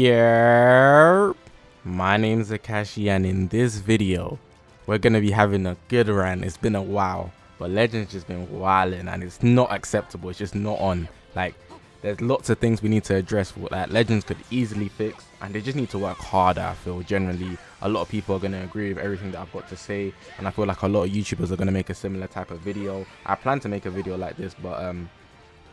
Yeah, my name's Zakashi, and in this video, we're gonna be having a good rant. It's been a while, but Legends just been wilding, and it's not acceptable. It's just not on. Like, there's lots of things we need to address that Legends could easily fix, and they just need to work harder. I feel generally, a lot of people are gonna agree with everything that I've got to say, and I feel like a lot of YouTubers are gonna make a similar type of video. I plan to make a video like this, but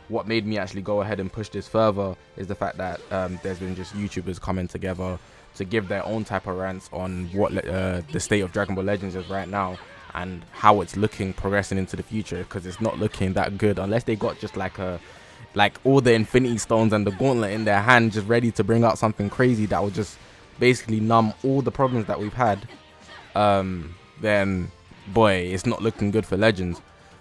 what made me actually go ahead and push this further is the fact that there's been just YouTubers coming together to give their own type of rants on what the state of Dragon Ball Legends is right now and how it's looking progressing into the future, because it's not looking that good unless they got just like all the Infinity Stones and the Gauntlet in their hand, just ready to bring out something crazy that will just basically numb all the problems that we've had. Then boy, it's not looking good for Legends.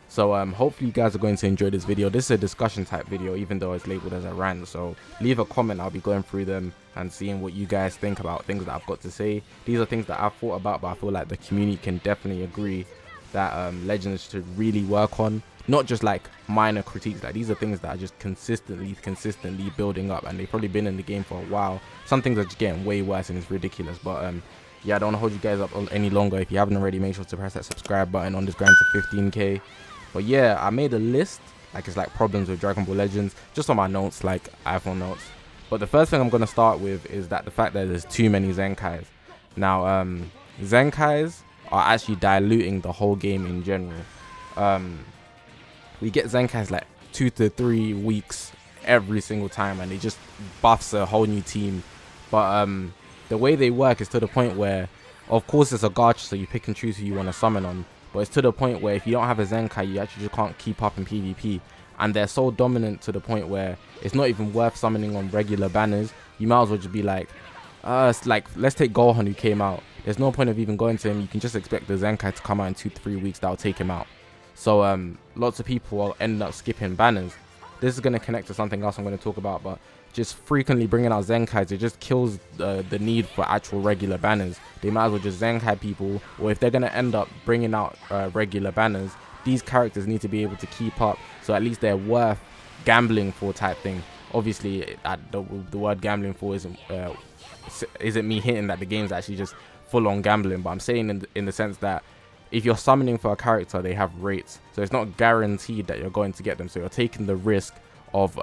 So hopefully you guys are going to enjoy this video. This is a discussion type video, even though it's labeled as a rant. So leave a comment. I'll be going through them and seeing what you guys think about things that I've got to say. These are things that I've thought about, but I feel like the community can definitely agree that Legends should really work on. Not just like minor critiques, like these are things that are just consistently building up, and they've probably been in the game for a while. Some things are just getting way worse and it's ridiculous. But yeah, I don't want to hold you guys up any longer. If you haven't already, make sure to press that subscribe button on this grind to 15k. But yeah, I made a list, like it's like problems with Dragon Ball Legends, just on my notes, like iPhone notes. But the first thing I'm going to start with is that the fact that there's too many Zenkais. Now, Zenkais are actually diluting the whole game in general. We get Zenkais like 2 to 3 weeks every single time, and they just buffs a whole new team. But the way they work is to the point where, of course, it's a gacha, so you pick and choose who you want to summon on. But it's to the point where if you don't have a Zenkai, you actually just can't keep up in PvP. And they're so dominant to the point where it's not even worth summoning on regular banners. You might as well just be like, it's like, let's take Gohan, who came out. There's no point of even going to him. You can just expect the Zenkai to come out in 2 to 3 weeks. That'll take him out. So lots of people will end up skipping banners. This is going to connect to something else I'm going to talk about, but just frequently bringing out Zenkais, it just kills the need for actual regular banners. They might as well just Zenkai people, or if they're going to end up bringing out regular banners, these characters need to be able to keep up, so at least they're worth gambling for type thing. Obviously, the word gambling for isn't me hinting that the game's actually just full-on gambling, but I'm saying in the sense that if you're summoning for a character, they have rates, so it's not guaranteed that you're going to get them, so you're taking the risk of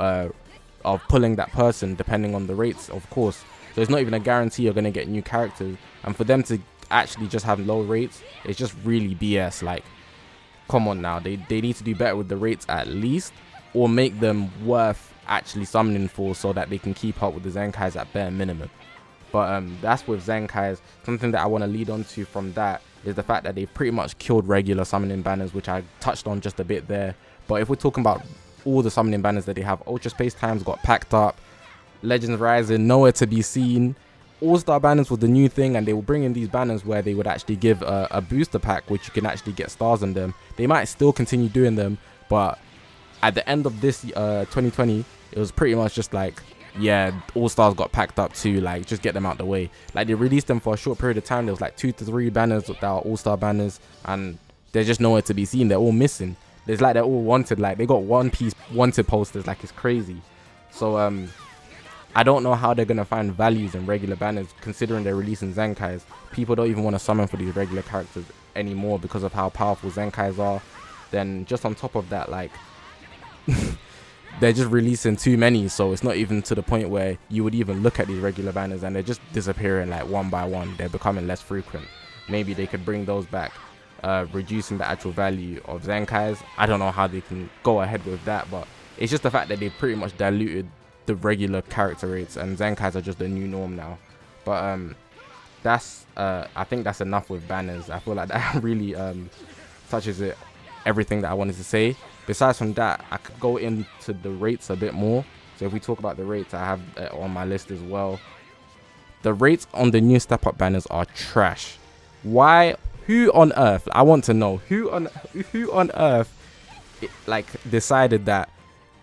pulling that person depending on the rates, of course. So it's not even a guarantee you're going to get new characters, and for them to actually just have low rates, it's just really BS. Like, come on now, they need to do better with the rates at least, or make them worth actually summoning for, so that they can keep up with the Zenkais at bare minimum. But that's with Zenkais. Something that I want to lead on to from that is the fact that they've pretty much killed regular summoning banners, which I touched on just a bit there. But if we're talking about all the summoning banners that they have, Ultra Space Times got packed up, Legends Rising nowhere to be seen. All-Star banners was the new thing, and they will bring in these banners where they would actually give a booster pack, which you can actually get stars on them. They might still continue doing them, but at the end of this 2020, it was pretty much just like, yeah, All-Stars got packed up too, like just get them out the way. Like, they released them for a short period of time. There was like 2 to 3 banners that are All-Star banners, and they're just nowhere to be seen. They're all missing. It's like they're all wanted, like they got One Piece wanted posters, like it's crazy. So I don't know how they're gonna find values in regular banners, considering they're releasing Zenkais. People don't even want to summon for these regular characters anymore because of how powerful Zenkais are. Then just on top of that, like they're just releasing too many, so it's not even to the point where you would even look at these regular banners, and they're just disappearing like one by one. They're becoming less frequent. Maybe they could bring those back, reducing the actual value of Zenkais. I don't know how they can go ahead with that, but it's just the fact that they've pretty much diluted the regular character rates, and Zenkais are just the new norm now. But that's I think that's enough with banners. I feel like that really touches everything that I wanted to say. Besides from that, I could go into the rates a bit more. So if we talk about the rates, I have it on my list as well. The rates on the new step up banners are trash. Why? Who on earth? I want to know who on earth like decided that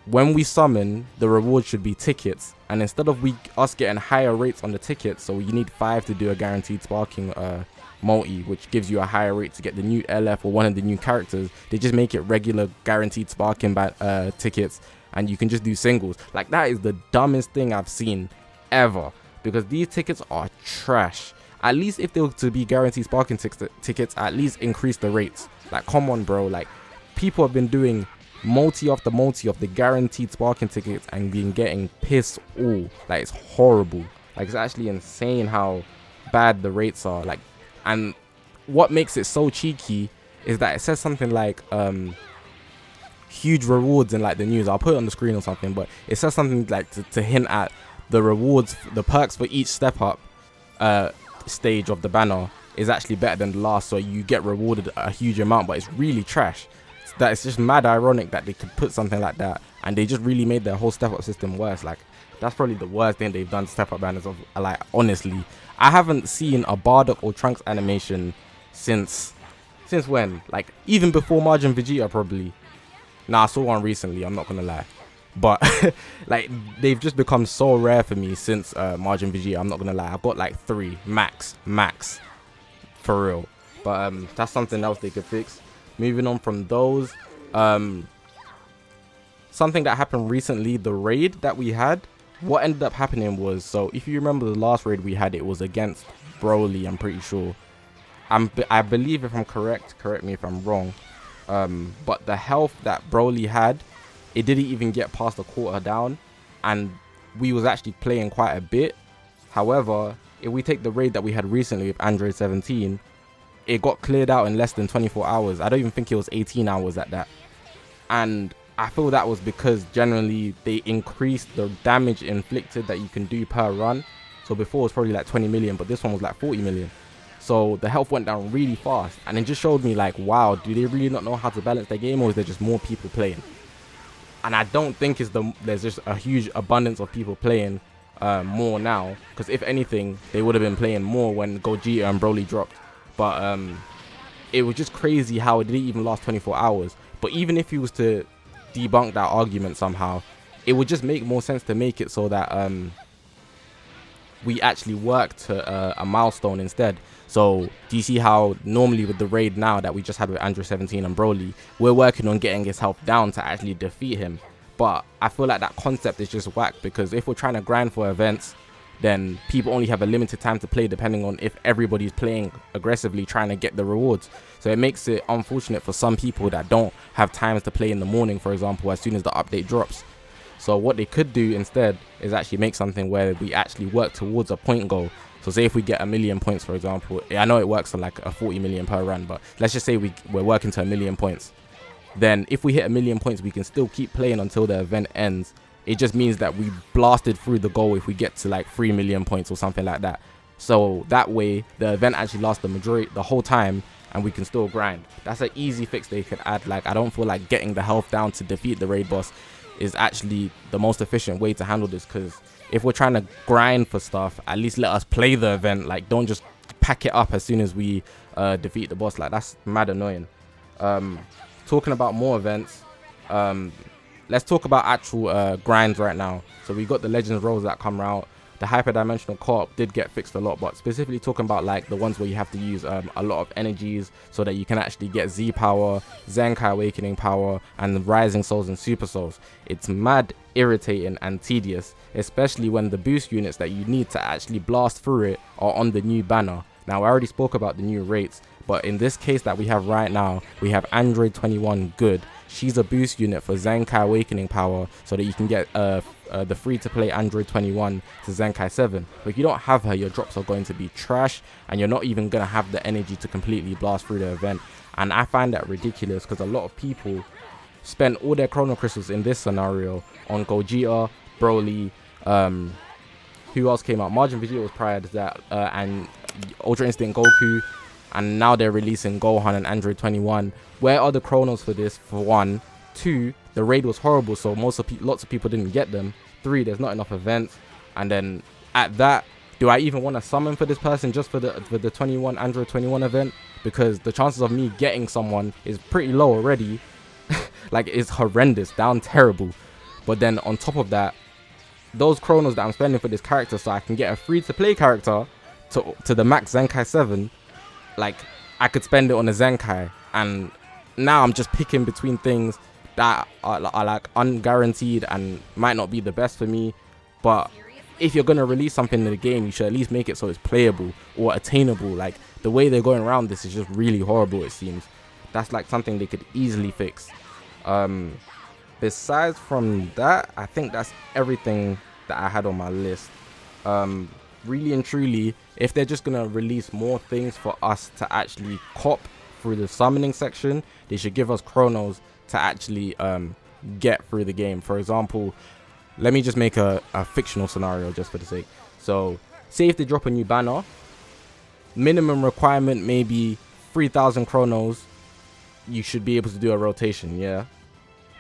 when we summon, the reward should be tickets, and instead of us getting higher rates on the tickets, so you need 5 to do a guaranteed sparking multi, which gives you a higher rate to get the new LF or one of the new characters, they just make it regular guaranteed sparking tickets, and you can just do singles. Like, that is the dumbest thing I've seen ever. because these tickets are trash. At least if they were to be guaranteed sparking tickets, at least increase the rates. Like, come on, bro. Like, people have been doing multi after multi of the guaranteed sparking tickets and been getting pissed all. Like, it's horrible. Like, it's actually insane how bad the rates are. Like, and what makes it so cheeky is that it says something like huge rewards in like the news. I'll put it on the screen or something, but it says something like to hint at the rewards, the perks for each step up stage of the banner is actually better than the last, so you get rewarded a huge amount, but it's really trash. That it's just mad ironic that they could put something like that, and they just really made their whole step up system worse. Like, that's probably the worst thing they've done to step up banners of. Like, honestly, I haven't seen a Bardock or Trunks animation since when? Like, even before Margin Vegeta, probably. Nah, I saw one recently, I'm not gonna lie, but like, they've just become so rare for me since Margin Vegeta. I'm not gonna lie, I've got like 3 max for real. But that's something else they could fix. Moving on from those, something that happened recently, the raid that we had, what ended up happening was, so if you remember the last raid we had, it was against Broly, I'm pretty sure. I believe, if I'm correct me if I'm wrong, but the health that Broly had, it didn't even get past a quarter down, and we was actually playing quite a bit. However, if we take the raid that we had recently with Android 17, it got cleared out in less than 24 hours. I don't even think it was 18 hours at that. And I feel that was because generally they increased the damage inflicted that you can do per run. So before it was probably like 20 million, but this one was like 40 million. So the health went down really fast, and it just showed me like, wow, do they really not know how to balance their game, or is there just more people playing? And I don't think there's just a huge abundance of people playing more now, because if anything, they would have been playing more when Gogeta and Broly dropped. But it was just crazy how it didn't even last 24 hours. But even if he was to debunk that argument somehow, it would just make more sense to make it so that we actually work to a milestone instead. So do you see how normally with the raid now that we just had with Android 17 and Broly, we're working on getting his health down to actually defeat him? But I feel like that concept is just whack, because if we're trying to grind for events, then people only have a limited time to play depending on if everybody's playing aggressively trying to get the rewards. So it makes it unfortunate for some people that don't have times to play in the morning, for example, as soon as the update drops. So what they could do instead is actually make something where we actually work towards a point goal. So say if we get 1 million points, for example, I know it works on like a 40 million per run, but let's just say we're working to 1 million points. Then if we hit 1 million points, we can still keep playing until the event ends. It just means that we blasted through the goal if we get to like 3 million points or something like that. So that way the event actually lasts the whole time, and we can still grind. That's an easy fix they could add. Like, I don't feel like getting the health down to defeat the raid boss is actually the most efficient way to handle this, because if we're trying to grind for stuff, at least let us play the event. Like, don't just pack it up as soon as we defeat the boss. Like, that's mad annoying. Talking about more events, let's talk about actual grinds right now. So we got the Legends roles that come out. The hyperdimensional co-op did get fixed a lot, but specifically talking about like the ones where you have to use a lot of energies so that you can actually get Z power, Zenkai awakening power, and rising souls and super souls. It's mad irritating and tedious, especially when the boost units that you need to actually blast through it are on the new banner. Now, I already spoke about the new rates, but in this case that we have right now, we have Android 21 good. She's a boost unit for Zenkai awakening power, so that you can get the free-to-play Android 21 to Zenkai 7. But if you don't have her, your drops are going to be trash, and you're not even going to have the energy to completely blast through the event. And I find that ridiculous, because a lot of people spend all their Chrono Crystals in this scenario on Gogeta, Broly, who else came out? Margin Vegeta was prior to that, and Ultra Instinct Goku, and now they're releasing Gohan and Android 21. Where are the Chronos for this, for one? 2, the raid was horrible, so lots of people didn't get them. 3, there's not enough events. And then at that, do I even want to summon for this person just for the 21 Android 21 event? Because the chances of me getting someone is pretty low already. Like, it's horrendous, down terrible. But then on top of that, those Chronos that I'm spending for this character so I can get a free-to-play character to the max Zenkai 7, like, I could spend it on a Zenkai, and now I'm just picking between things that are like unguaranteed and might not be the best for me. But if you're gonna release something in the game, you should at least make it so it's playable or attainable. Like, the way they're going around this is just really horrible, it seems. That's like something they could easily fix. Besides from that, I think that's everything that I had on my list. Really and truly, if they're just gonna release more things for us to actually cop through the summoning section, they should give us chronos to actually get through the game. For example, let me just make a fictional scenario just for the sake. So say if they drop a new banner, minimum requirement maybe 3,000 chronos, you should be able to do a rotation. Yeah,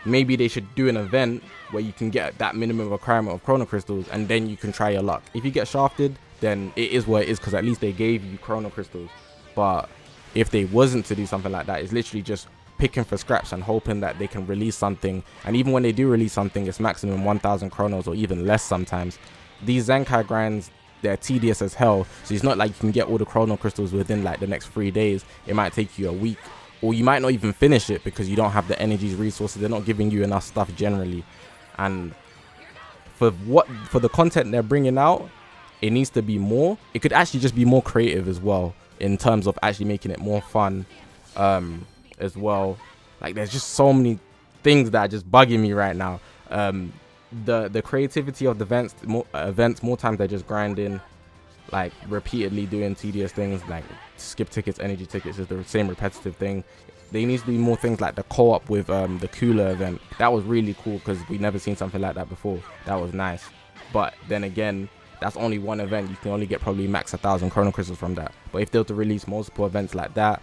maybe they should do an event where you can get that minimum requirement of chrono crystals, and then you can try your luck. If you get shafted, then it is what it is, because at least they gave you chrono crystals. But if they wasn't to do something like that, it's literally just picking for scraps and hoping that they can release something. And even when they do release something, it's maximum 1,000 chronos or even less sometimes. These Zenkai grinds, they're tedious as hell, so it's not like you can get all the chrono crystals within like the next 3 days. It might take you a week, or you might not even finish it because you don't have the energies, resources. They're not giving you enough stuff generally. And for the content they're bringing out, it needs to be more. It could actually just be more creative as well, in terms of actually making it more fun as well. Like, there's just so many things that are just bugging me right now. The creativity of the events, more times they're just grinding, like repeatedly doing tedious things like skip tickets, energy tickets, is the same repetitive thing. There needs to be more things like the co-op with the cooler event. That was really cool because we never seen something like that before. That was nice. But then again, that's only one event. You can only get probably max 1,000 chrono crystals from that. But if they were to release multiple events like that,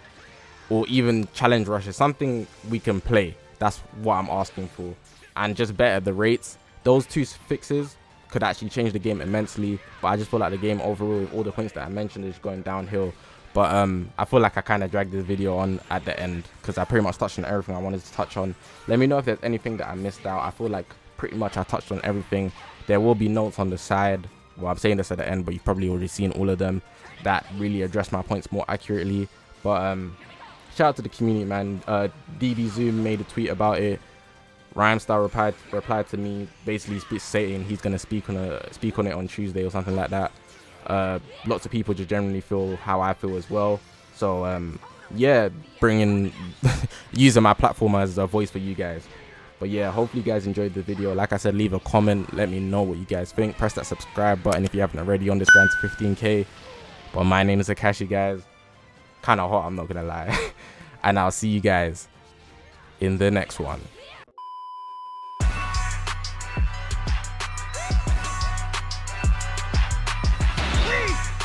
or even challenge rushes, something we can play, that's what I'm asking for. And just better the rates. Those two fixes could actually change the game immensely. But I just feel like the game overall, with all the points that I mentioned, is going downhill. But I feel like I kind of dragged this video on at the end because I pretty much touched on everything I wanted to touch on. Let me know if there's anything that I missed out. I feel like pretty much I touched on everything. There will be notes on the side. Well, I'm saying this at the end, but you've probably already seen all of them that really address my points more accurately. But shout out to the community, man. DB Zoom made a tweet about it. Rhymestar replied to me, basically saying he's gonna speak on it on Tuesday or something like that. Lots of people just generally feel how I feel as well. So yeah, using my platform as a voice for you guys. But yeah, hopefully you guys enjoyed the video. Like I said, leave a comment, let me know what you guys think. Press that subscribe button if you haven't already on this grind to 15k. But my name is Zakashi, guys. Kind of hot, I'm not gonna lie. And I'll see you guys in the next one. Please,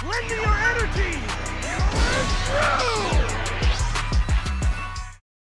lend me your energy! You're through!